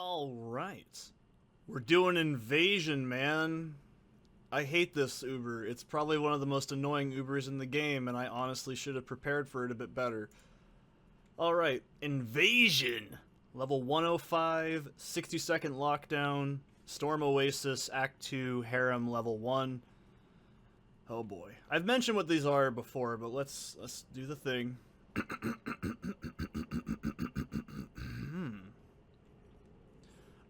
All right. We're doing Invasion, man. I hate this Uber. It's probably one of the most annoying Ubers in the game, and I honestly should have prepared for it a bit better. Alright, Invasion! Level 105, 60-second lockdown, Storm Oasis, Act 2, Harem Level 1. Oh boy. I've mentioned what these are before, but let's do the thing.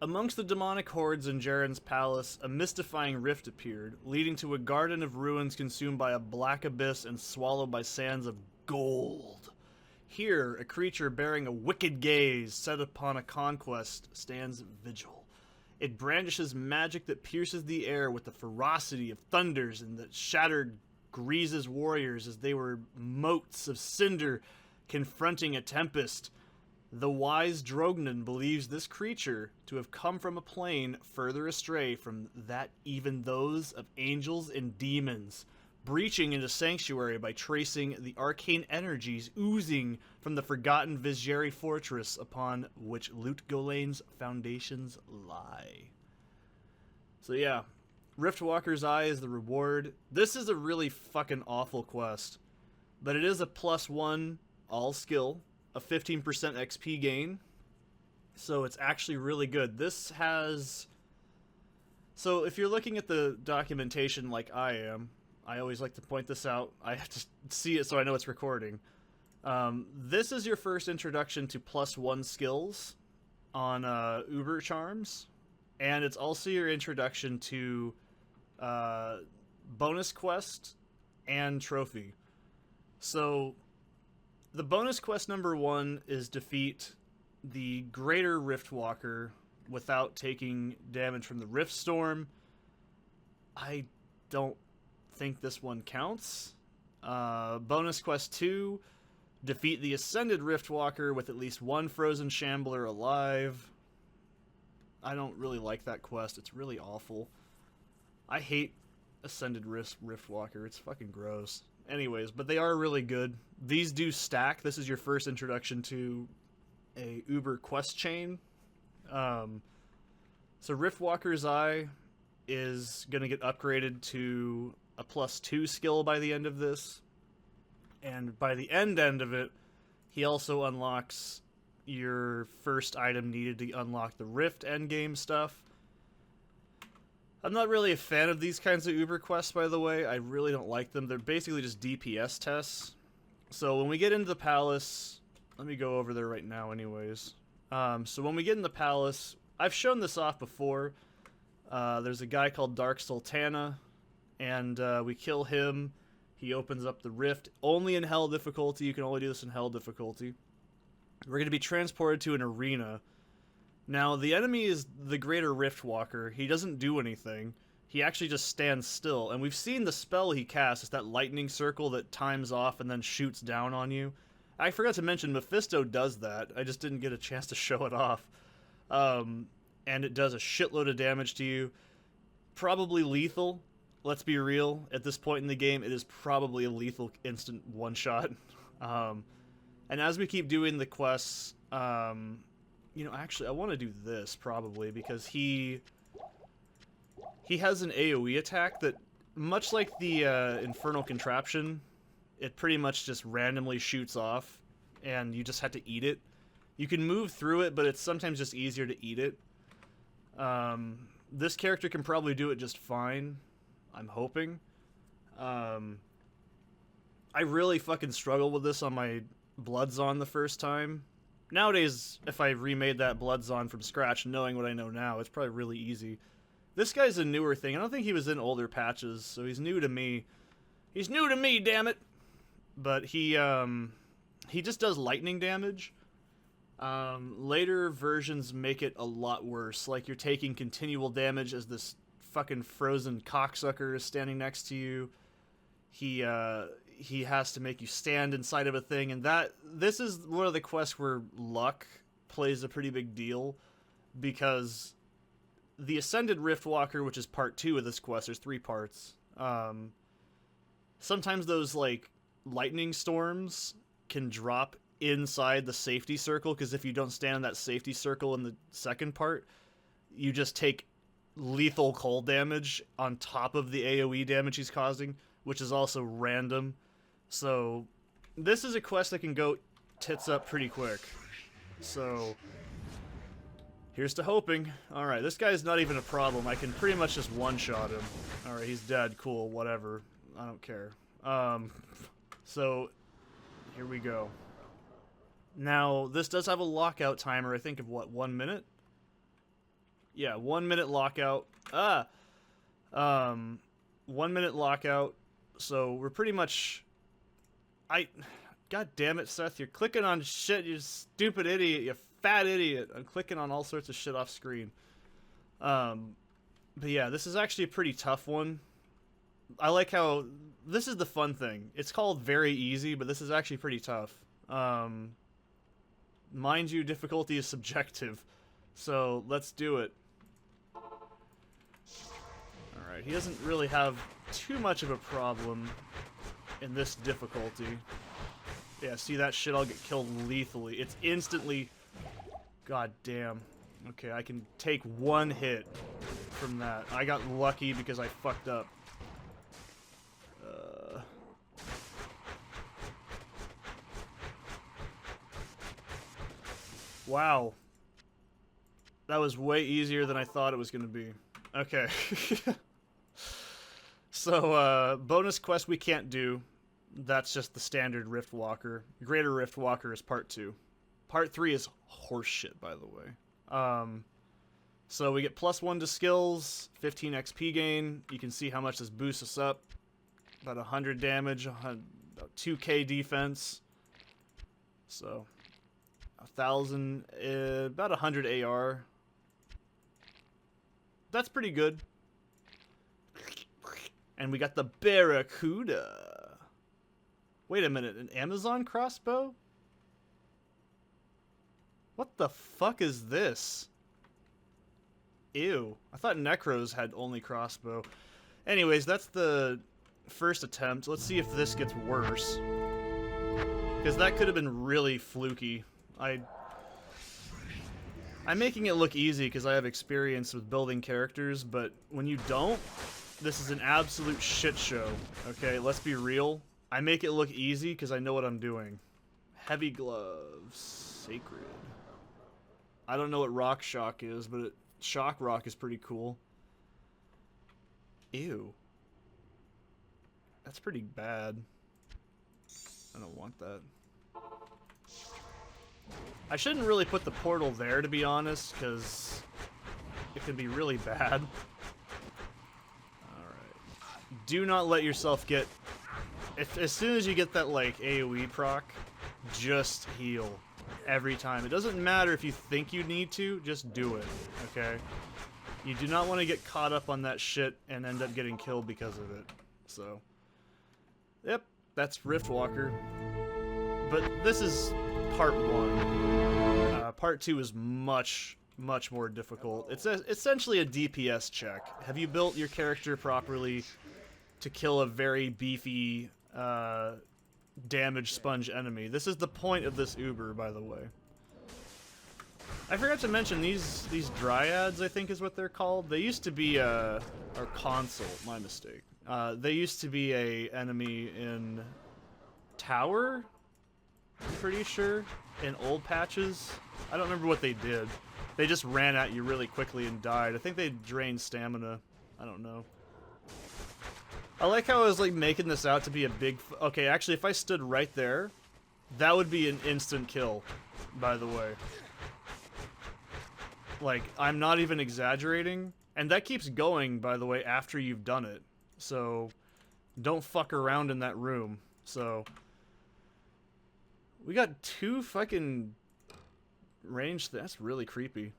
Amongst the demonic hordes in Jaren's palace, a mystifying rift appeared, leading to a garden of ruins consumed by a black abyss and swallowed by sands of gold. Here, a creature bearing a wicked gaze set upon a conquest stands vigil. It brandishes magic that pierces the air with the ferocity of thunders and that shattered Grease's warriors as they were motes of cinder confronting a tempest. The wise Drognan believes this creature to have come from a plane further astray from that even those of angels and demons, breaching into sanctuary by tracing the arcane energies oozing from the forgotten Vizieri fortress upon which Lut Gholeyn's foundations lie. So yeah, Riftwalker's Eye is the reward. This is a really fucking awful quest, but it is a +1 all skill, a 15% XP gain, so it's actually really good. This has... So if you're looking at the documentation like I am, I always like to point this out. I have to see it so I know it's recording. This is your first introduction to +1 skills on Uber Charms, and it's also your introduction to bonus quest and trophy. So the bonus quest number 1 is defeat the Greater Riftwalker without taking damage from the Rift Storm. I don't think this one counts. Bonus quest 2, defeat the Ascended Riftwalker with at least one frozen shambler alive. I don't really like that quest. It's really awful. I hate Ascended Riftwalker. It's fucking gross. Anyways, but they are really good. These do stack. This is your first introduction to a Uber quest chain. So Riftwalker's Eye is going to get upgraded to a +2 skill by the end of this. And by the end of it, he also unlocks your first item needed to unlock the Rift endgame stuff. I'm not really a fan of these kinds of Uber quests, by the way. I really don't like them. They're basically just DPS tests. So when we get into the palace... Let me go over there right now anyways. So when we get in the palace... I've shown this off before. There's a guy called Dark Sultana, and we kill him. He opens up the rift. Only in Hell difficulty. You can only do this in Hell difficulty. We're going to be transported to an arena. Now, the enemy is the Greater Riftwalker. He doesn't do anything. He actually just stands still. And we've seen the spell he casts. It's that lightning circle that times off and then shoots down on you. I forgot to mention, Mephisto does that. I just didn't get a chance to show it off. And it does a shitload of damage to you. Probably lethal. Let's be real. At this point in the game, it is probably a lethal instant one-shot. And as we keep doing the quests... you know, actually, I want to do this, probably, because he has an AoE attack that, much like the Infernal Contraption, it pretty much just randomly shoots off, and you just have to eat it. You can move through it, but it's sometimes just easier to eat it. This character can probably do it just fine, I'm hoping. I really fucking struggled with this on my Bloodzon the first time. Nowadays, if I remade that Bloodzon from scratch, knowing what I know now, it's probably really easy. This guy's a newer thing. I don't think he was in older patches, so he's new to me. He's new to me, damn it! But he just does lightning damage. Later versions make it a lot worse. Like, you're taking continual damage as this fucking frozen cocksucker is standing next to you. He has to make you stand inside of a thing, and this is one of the quests where luck plays a pretty big deal, because the Ascended Riftwalker, which is part 2 of this quest, there's 3 parts, sometimes those, like, lightning storms can drop inside the safety circle, because if you don't stand in that safety circle in the second part, you just take lethal cold damage on top of the AoE damage he's causing, which is also random. So this is a quest that can go tits up pretty quick. So here's to hoping. Alright, this guy's not even a problem. I can pretty much just one-shot him. Alright, he's dead. Cool, whatever. I don't care. So here we go. Now, this does have a lockout timer, I think, of what, 1 minute? Yeah, 1 minute lockout. 1 minute lockout. So we're pretty much... God damn it, Seth, you're clicking on shit, you stupid idiot, you fat idiot. I'm clicking on all sorts of shit off screen. But yeah, this is actually a pretty tough one. I like how... This is the fun thing. It's called very easy, but this is actually pretty tough. Mind you, difficulty is subjective. So, let's do it. Alright, he doesn't really have too much of a problem in this difficulty. Yeah, see that shit? I'll get killed lethally. It's instantly... God damn. Okay, I can take one hit from that. I got lucky because I fucked up. Wow. That was way easier than I thought it was going to be. Okay. So, bonus quest we can't do. That's just the standard Riftwalker. Greater Riftwalker is part 2. Part 3 is horseshit, by the way. So we get +1 to skills, 15 XP gain. You can see how much this boosts us up. About 100 damage, about 2k defense. So, 1,000, about 100 AR. That's pretty good. And we got the Barracuda. Wait a minute, an Amazon crossbow? What the fuck is this? Ew. I thought Necros had only crossbow. Anyways, that's the first attempt. Let's see if this gets worse. Because that could have been really fluky. I'm making it look easy because I have experience with building characters, but when you don't, this is an absolute shit show. Okay, let's be real. I make it look easy because I know what I'm doing. Heavy gloves. Sacred. I don't know what rock shock is, but shock rock is pretty cool. Ew. That's pretty bad. I don't want that. I shouldn't really put the portal there, to be honest, because it can be really bad. Alright. Do not let yourself get... as soon as you get that, like, AoE proc, just heal. Every time. It doesn't matter if you think you need to, just do it, okay? You do not want to get caught up on that shit and end up getting killed because of it. So, yep, that's Riftwalker. But this is part 1. Part 2 is much more difficult. It's essentially a DPS check. Have you built your character properly to kill a very beefy, damage sponge enemy? This is the point of this Uber, by the way. I forgot to mention these dryads, I think is what they're called. They used to be or console, my mistake. They used to be a enemy in Tower, I'm pretty sure, in old patches. I don't remember what they did. They just ran at you really quickly and died. I think they drained stamina. I don't know. I like how I was like making this out to be a big... Okay, actually, if I stood right there, that would be an instant kill, by the way. Like, I'm not even exaggerating. And that keeps going, by the way, after you've done it. So, don't fuck around in that room. So, we got 2 fucking ranged... That's really creepy.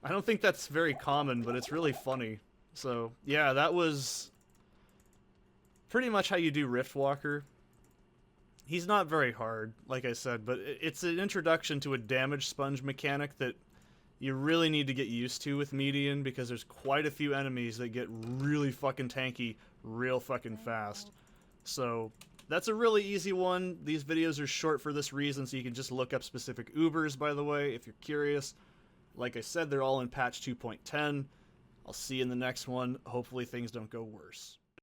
I don't think that's very common, but it's really funny. So, yeah, that was... pretty much how you do Riftwalker. He's not very hard, like I said, but it's an introduction to a damage sponge mechanic that you really need to get used to with Median, because there's quite a few enemies that get really fucking tanky real fucking fast. So, that's a really easy one. These videos are short for this reason, so you can just look up specific Ubers, by the way, if you're curious. Like I said, they're all in patch 2.10. I'll see you in the next one. Hopefully things don't go worse.